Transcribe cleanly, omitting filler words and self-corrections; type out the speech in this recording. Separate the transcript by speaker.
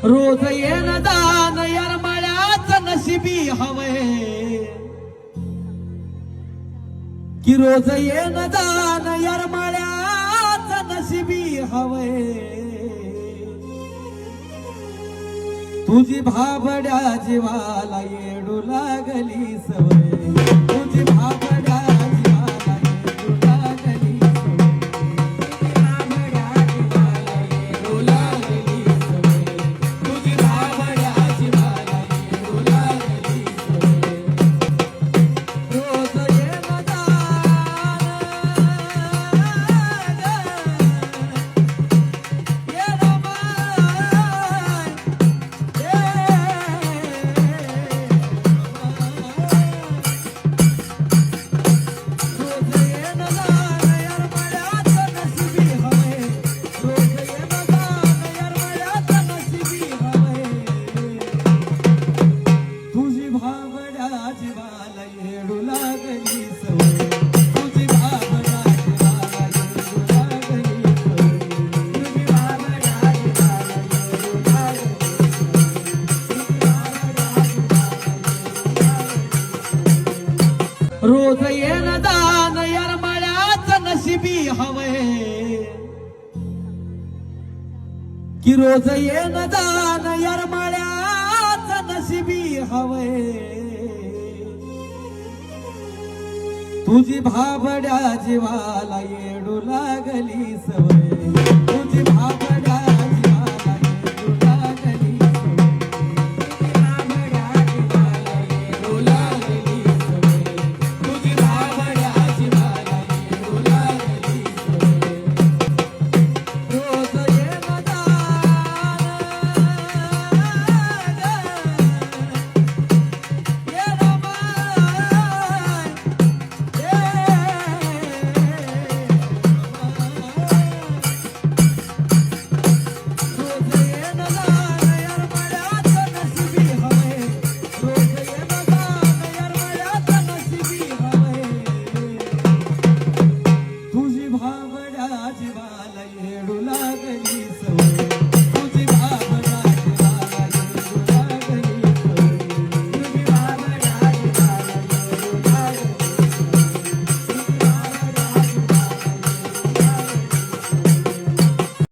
Speaker 1: रोज येन दान यरमळ्याच नशिबी हवय की रोज येन दान यरमळ्याच नशिबी हवय तुझी भाबड्या जीवाला येडू लागली सवय तुझी भाबड्या जीवाला येडू लागली रोज येन दान यरमळ्याच नशिबी हवय की रोज येन दान यरमळ्याच नशिबी हवय तुझी भाबड्या जीवाला येडू लागली सवय तुझी भाब